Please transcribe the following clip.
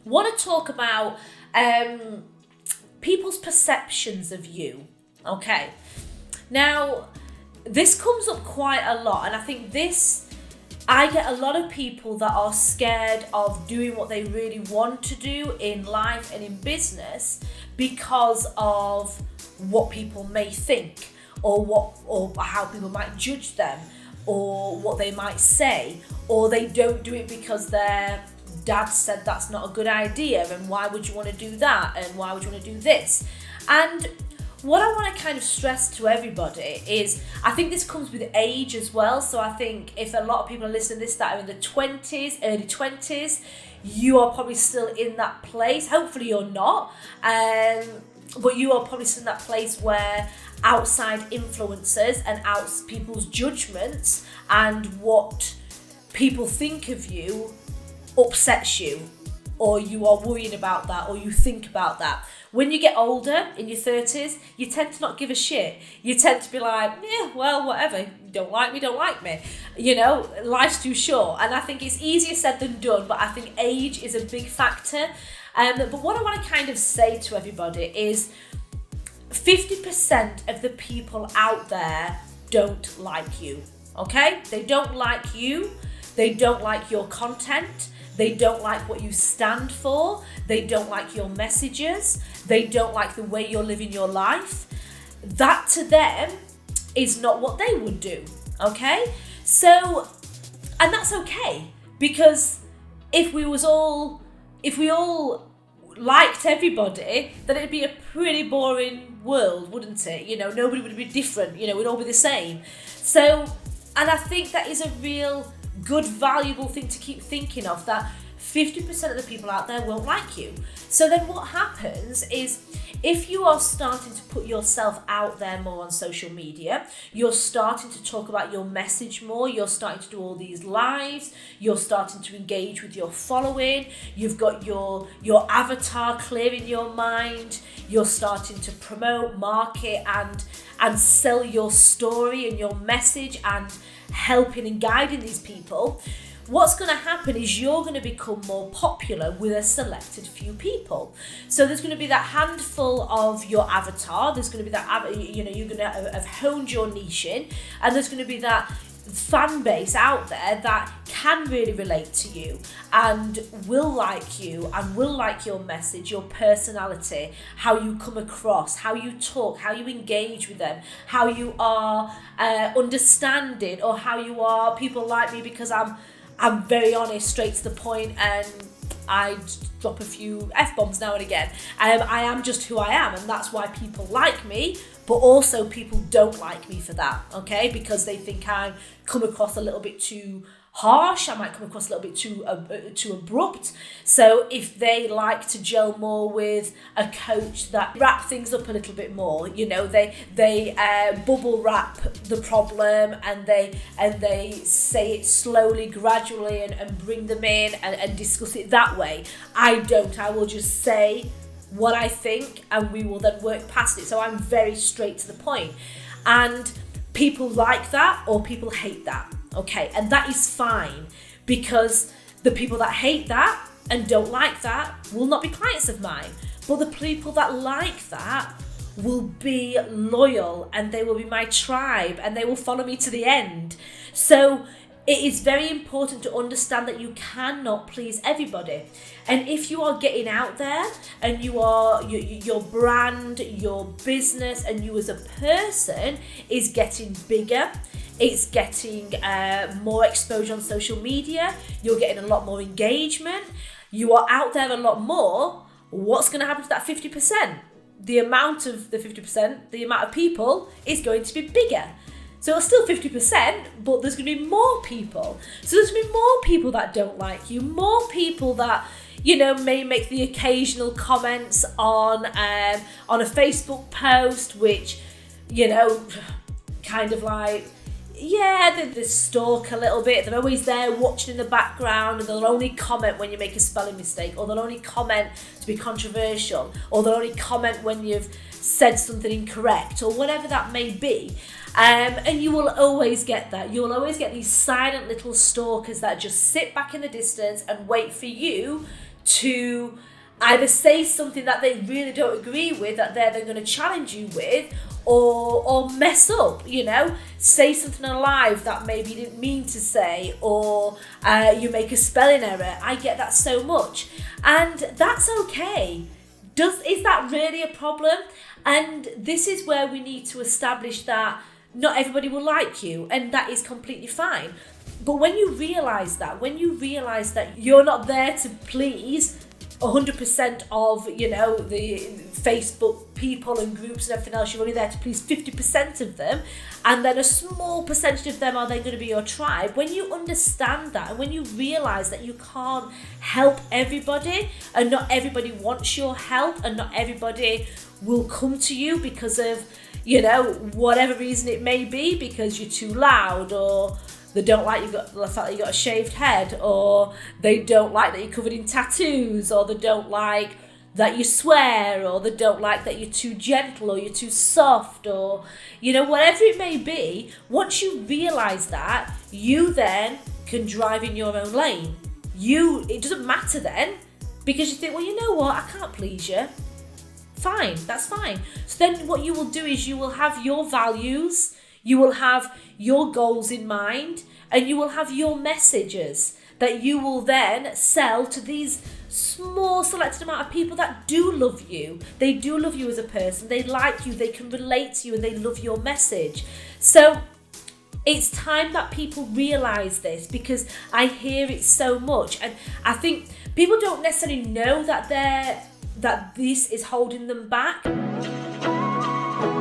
want to talk about people's perceptions of you. Okay. Now, this comes up quite a lot, and I think I get a lot of people that are scared of doing what they really want to do in life and in business because of what people may think, or how people might judge them, or what they might say, or they don't do it because their dad said that's not a good idea, and why would you want to do that, and why would you want to do this? And what I want to kind of stress to everybody is, I think this comes with age as well. So I think if a lot of people are listening to this that are in the 20s, early 20s, you are probably still in that place. Hopefully you're not, but you are probably still in that place where outside influences and people's judgments and what people think of you upsets you, or you are worrying about that, or you think about that. When you get older, in your 30s, you tend to not give a shit. You tend to be like, yeah, well, whatever. You don't like me, don't like me. You know, life's too short. And I think it's easier said than done, but I think age is a big factor. But what I want to kind of say to everybody is 50% of the people out there don't like you, okay? They don't like you. They don't like your content. They don't like what you stand for. They don't like your messages. They don't like the way you're living your life. That to them is not what they would do, okay? So, and that's okay, because if we all liked everybody, then it'd be a pretty boring world, wouldn't it? You know, nobody would be different, you know, we'd all be the same. So, and I think that is a real good, valuable thing to keep thinking of, that 50% of the people out there won't like you. So then what happens is, if you are starting to put yourself out there more on social media, you're starting to talk about your message more, you're starting to do all these lives, you're starting to engage with your following, you've got your avatar clear in your mind, you're starting to promote, market and sell your story and your message and helping and guiding these people, what's going to happen is you're going to become more popular with a selected few people. So there's going to be that handful of your avatar, there's going to be that, you know, you're going to have honed your niche in, and there's going to be that fan base out there that can really relate to you and will like you and will like your message, your personality, how you come across, how you talk, how you engage with them, how you are understanding, or how you are, people like me because I'm very honest, straight to the point, and I drop a few F-bombs now and again. I am just who I am, and that's why people like me, but also people don't like me for that, okay? Because they think I come across a little bit too harsh, I might come across a little bit too abrupt. So if they like to gel more with a coach that wrap things up a little bit more, you know, they bubble wrap the problem and they say it slowly, gradually, and bring them in and discuss it that way. I don't. I will just say what I think and we will then work past it. So I'm very straight to the point. And people like that or people hate that. Okay, and that is fine, because the people that hate that and don't like that will not be clients of mine. But the people that like that will be loyal and they will be my tribe and they will follow me to the end. So it is very important to understand that you cannot please everybody. And if you are getting out there and you are your brand, your business, and you as a person is getting bigger, it's getting more exposure on social media, you're getting a lot more engagement, you are out there a lot more, what's going to happen to that 50%? The amount of the 50%, the amount of people is going to be bigger. So it's still 50%, but there's going to be more people. So there's going to be more people that don't like you, more people that, you know, may make the occasional comments on a Facebook post, which, you know, kind of like, yeah, they stalk a little bit. They're always there watching in the background, and they'll only comment when you make a spelling mistake, or they'll only comment to be controversial, or they'll only comment when you've said something incorrect, or whatever that may be. And you will always get that. You'll always get these silent little stalkers that just sit back in the distance and wait for you to either say something that they really don't agree with, that they're then going to challenge you with, or mess up, you know, say something alive that maybe you didn't mean to say, or you make a spelling error. I get that so much, and that's okay. Is that really a problem? And this is where we need to establish that not everybody will like you, and that is completely fine. But when you realise that you're not there to please 100% of, you know, the Facebook people and groups and everything else, you're only there to please 50% of them, and then a small percentage of them are then going to be your tribe. When you understand that, and when you realise that you can't help everybody, and not everybody wants your help, and not everybody will come to you because of, you know, whatever reason it may be, because you're too loud, or they don't like the fact that you got a shaved head, or they don't like that you're covered in tattoos, or they don't like that you swear, or they don't like that you're too gentle, or you're too soft, or, you know, whatever it may be. Once you realise that, you then can drive in your own lane. It doesn't matter then, because you think, well, you know what, I can't please you. Fine, that's fine. So then what you will do is you will have your values, you will have your goals in mind, and you will have your messages that you will then sell to these small selected amount of people that do love you. They do love you as a person, they like you, they can relate to you, and they love your message. So it's time that people realise this, because I hear it so much, and I think people don't necessarily know that this is holding them back.